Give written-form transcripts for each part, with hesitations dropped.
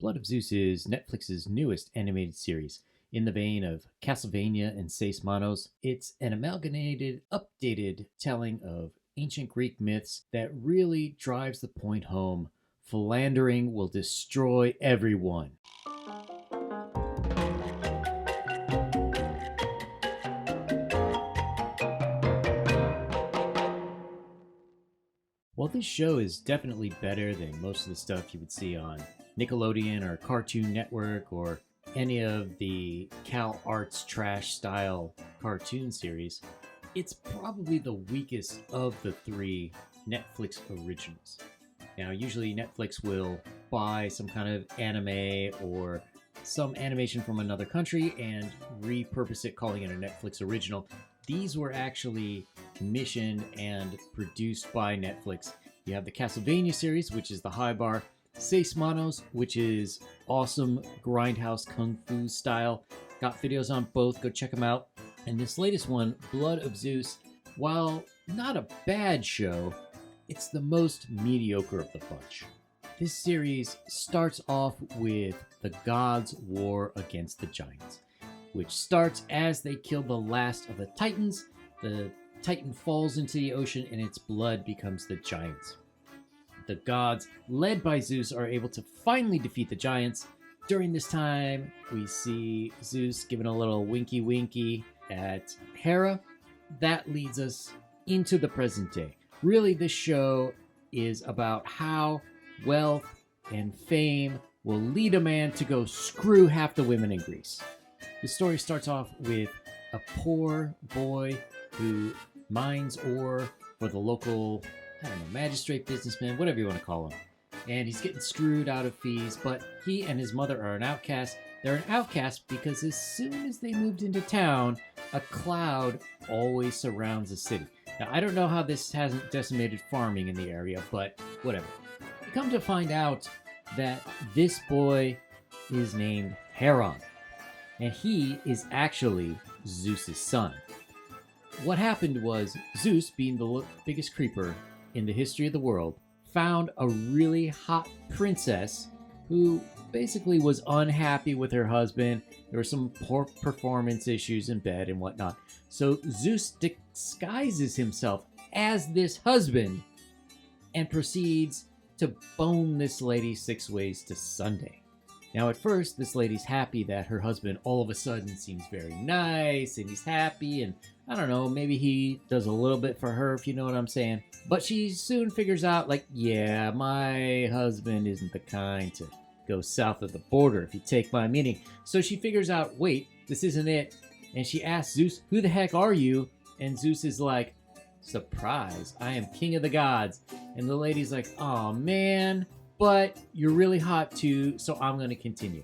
Blood of Zeus is Netflix's newest animated series. In the vein of Castlevania and Seis Manos, it's an amalgamated, updated telling of ancient Greek myths that really drives the point home. Philandering will destroy everyone. While this show is definitely better than most of the stuff you would see on Nickelodeon or Cartoon Network or any of the Cal Arts trash style cartoon series, it's probably the weakest of the three Netflix originals. Now, usually Netflix will buy some kind of anime or some animation from another country and repurpose it, calling it a Netflix original. These were actually commissioned and produced by Netflix. You have the Castlevania series, which is the high bar, Seis Manos, which is awesome grindhouse kung fu style. Got videos on both, go check them out. And this latest one, Blood of Zeus, while not a bad show, it's the most mediocre of the bunch. This series starts off with the gods' war against the giants, which starts as they kill the last of the titans. The titan falls into the ocean and its blood becomes the giants. The gods, led by Zeus, are able to finally defeat the giants. During this time, we see Zeus giving a little winky winky at Hera. That leads us into the present day. Really, this show is about how wealth and fame will lead a man to go screw half the women in Greece. The story starts off with a poor boy who mines ore for the local, magistrate, businessman, whatever you want to call him. And he's getting screwed out of fees, but he and his mother are an outcast. They're an outcast because as soon as they moved into town, a cloud always surrounds the city. Now, I don't know how this hasn't decimated farming in the area, but whatever. You come to find out that this boy is named Heron, and he is actually Zeus's son. What happened was Zeus, being the biggest creeper in the history of the world, found a really hot princess who basically was unhappy with her husband. There were some poor performance issues in bed and whatnot. So Zeus disguises himself as this husband and proceeds to bone this lady 6 ways to Sunday. Now, at first, this lady's happy that her husband all of a sudden seems very nice and he's happy, and I don't know, maybe he does a little bit for her, if you know what I'm saying. But she soon figures out, yeah, my husband isn't the kind to go south of the border, if you take my meaning. So she figures out, wait, this isn't it. And she asks Zeus, who the heck are you? And Zeus is like, surprise, I am king of the gods. And the lady's like, oh man, but you're really hot too, so I'm going to continue.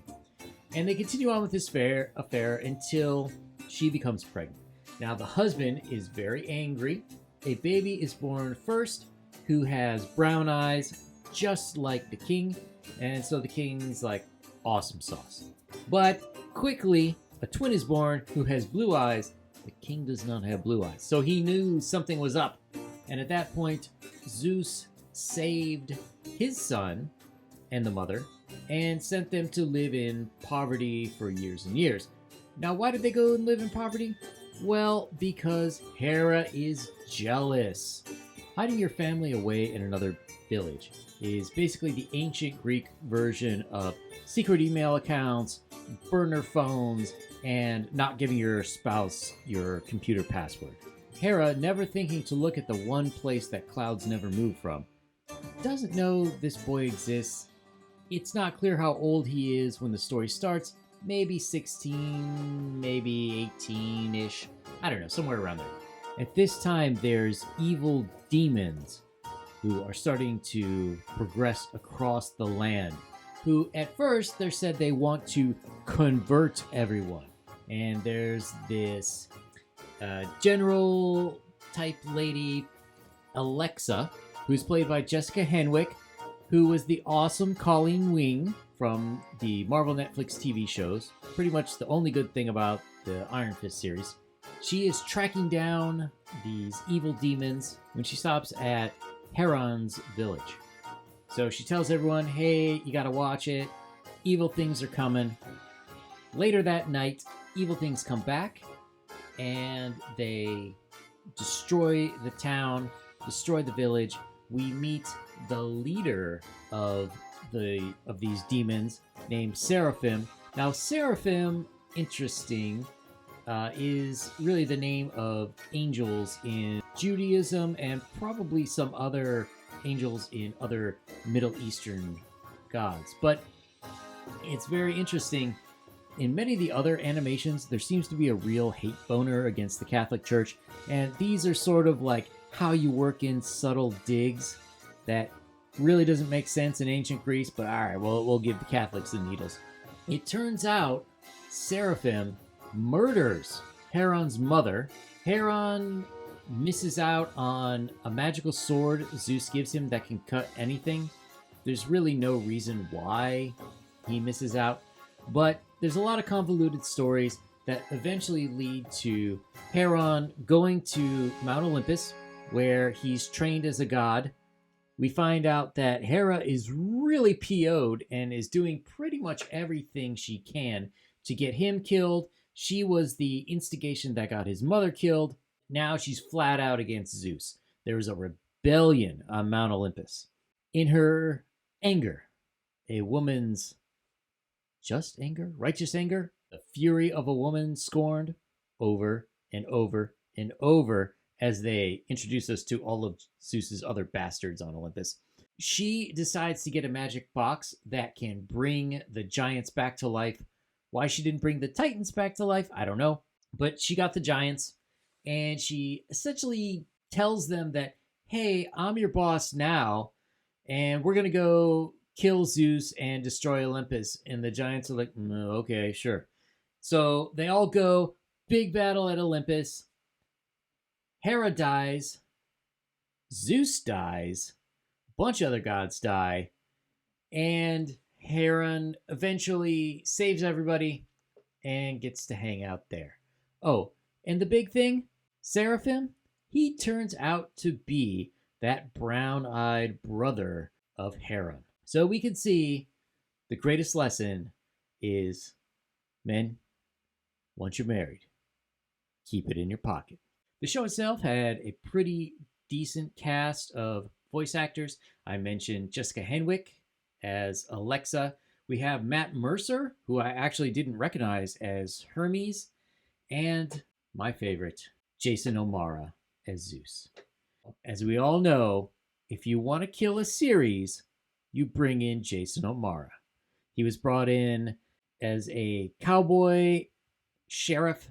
And they continue on with this affair until she becomes pregnant. Now, the husband is very angry. A baby is born first who has brown eyes, just like the king. And so the king's like, awesome sauce. But quickly, a twin is born who has blue eyes. The king does not have blue eyes. So he knew something was up. And at that point, Zeus saved his son and the mother and sent them to live in poverty for years and years. Now, why did they go and live in poverty? Well, because Hera is jealous. Hiding your family away in another village is basically the ancient Greek version of secret email accounts, burner phones, and not giving your spouse your computer password. Hera, never thinking to look at the one place that clouds never move from, doesn't know this boy exists. It's not clear how old he is when the story starts. Maybe 16, maybe 18-ish. I don't know, somewhere around there. At this time, there's evil demons who are starting to progress across the land, who at first they said they want to convert everyone. And there's this general type lady, Alexa, who's played by Jessica Henwick, who was the awesome Colleen Wing from the Marvel Netflix TV shows. Pretty much the only good thing about the Iron Fist series. She is tracking down these evil demons when she stops at Heron's village. So she tells everyone, hey, you gotta watch it. evil things are coming. Later that night, evil things come back and they destroy the town, destroy the village. We meet the leader of these demons named Seraphim. Now, Seraphim, interesting, is really the name of angels in Judaism and probably some other angels in other Middle Eastern gods. But it's very interesting. In many of the other animations, there seems to be a real hate boner against the Catholic Church, and these are sort of like how you work in subtle digs that really doesn't make sense in ancient Greece, but all right, well, we'll give the Catholics the needles. It turns out Seraphim murders Heron's mother. Heron misses out on a magical sword Zeus gives him that can cut anything. There's really no reason why he misses out, but there's a lot of convoluted stories that eventually lead to Heron going to Mount Olympus, where he's trained as a god. We find out that Hera is really PO'd and is doing pretty much everything she can to get him killed. She was the instigation that got his mother killed. Now she's flat out against Zeus. There is a rebellion on Mount Olympus. In her anger, a woman's just anger, righteous anger, the fury of a woman scorned over and over and over as they introduce us to all of Zeus's other bastards on Olympus. She decides to get a magic box that can bring the giants back to life. Why she didn't bring the titans back to life, I don't know. But she got the giants, and she essentially tells them that, hey, I'm your boss now, and we're going to go kill Zeus and destroy Olympus. And the giants are like, okay, sure. So they all go, big battle at Olympus. Hera dies. Zeus dies. A bunch of other gods die. And Heron eventually saves everybody and gets to hang out there. Oh, and the big thing, Seraphim, he turns out to be that brown-eyed brother of Heron. So we can see the greatest lesson is, men, once you're married, keep it in your pocket. The show itself had a pretty decent cast of voice actors. I mentioned Jessica Henwick as Alexa. We have Matt Mercer, who I actually didn't recognize as Hermes, and my favorite, Jason O'Mara as Zeus. As we all know, if you want to kill a series, you bring in Jason O'Mara. He was brought in as a cowboy sheriff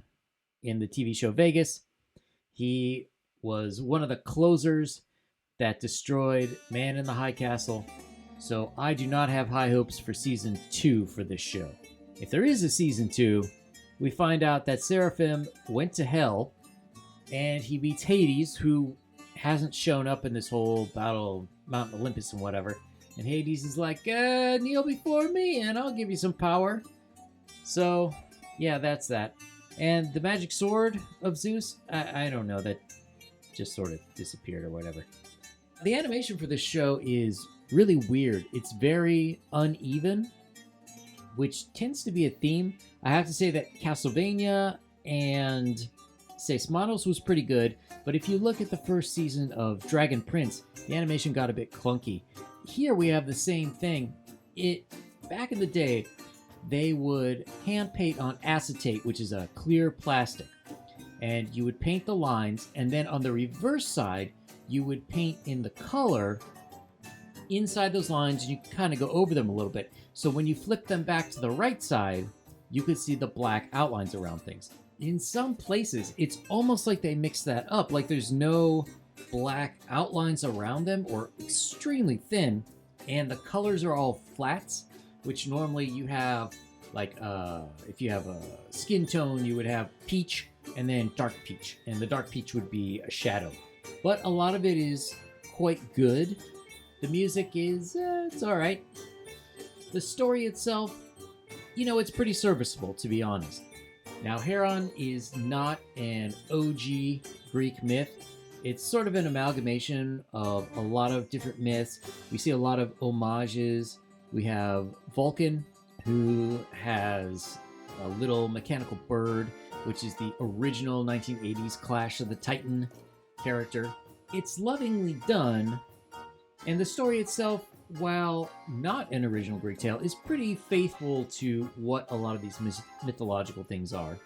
in the TV show Vegas. He was one of the closers that destroyed Man in the High Castle. So I do not have high hopes for season 2 for this show. If there is a season 2, we find out that Seraphim went to hell and he beats Hades, who hasn't shown up in this whole battle of Mount Olympus and whatever. And Hades is like, kneel before me and I'll give you some power. So, yeah, that's that. And the magic sword of Zeus, I don't know, that just sort of disappeared or whatever. The animation for this show is really weird. It's very uneven, which tends to be a theme. I have to say that Castlevania and Seis Manos was pretty good, but if you look at the first season of Dragon Prince, the animation got a bit clunky. Here we have the same thing. Back in the day, they would hand paint on acetate, which is a clear plastic. And you would paint the lines, and then on the reverse side, you would paint in the color inside those lines, and you kind of go over them a little bit. So when you flip them back to the right side, you could see the black outlines around things. In some places, it's almost like they mix that up, like there's no black outlines around them or extremely thin, and the colors are all flats, which normally you have, like, if you have a skin tone, you would have peach and then dark peach, and the dark peach would be a shadow. But a lot of it is quite good. The music is, it's all right. The story itself, it's pretty serviceable, to be honest. Now, Heron is not an OG Greek myth. It's sort of an amalgamation of a lot of different myths. We see a lot of homages. We have Vulcan, who has a little mechanical bird, which is the original 1980s Clash of the Titan character. It's lovingly done, and the story itself, while not an original Greek tale, is pretty faithful to what a lot of these mythological things are.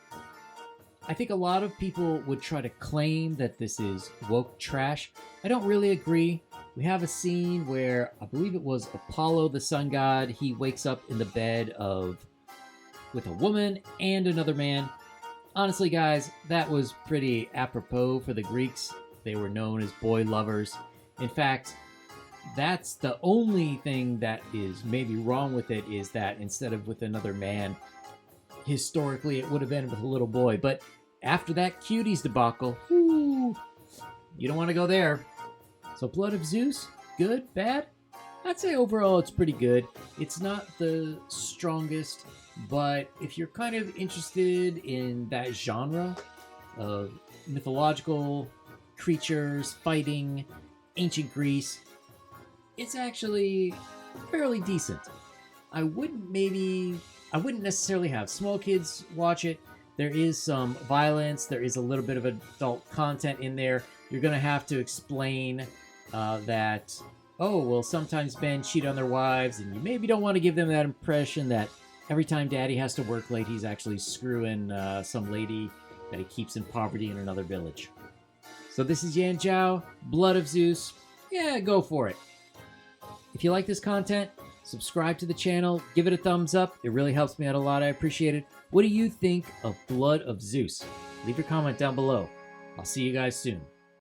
I think a lot of people would try to claim that this is woke trash. I don't really agree. We have a scene where I believe it was Apollo, the sun god. He wakes up in the bed with a woman and another man. Honestly, guys, that was pretty apropos for the Greeks. They were known as boy lovers. In fact, that's the only thing that is maybe wrong with it, is that instead of with another man, historically it would have been with a little boy. But after that cuties debacle, whoo, you don't want to go there. So Blood of Zeus, good, bad? I'd say overall it's pretty good. It's not the strongest, but if you're kind of interested in that genre of mythological creatures, fighting, ancient Greece, it's actually fairly decent. I wouldn't necessarily have small kids watch it. There is some violence, there is a little bit of adult content in there. You're going to have to explain that, oh, well, sometimes men cheat on their wives, and you maybe don't want to give them that impression that every time daddy has to work late, he's actually screwing some lady that he keeps in poverty in another village. So this is Yan Zhao, Blood of Zeus. Yeah, go for it. If you like this content, subscribe to the channel, give it a thumbs up. It really helps me out a lot. I appreciate it. What do you think of Blood of Zeus? Leave your comment down below. I'll see you guys soon.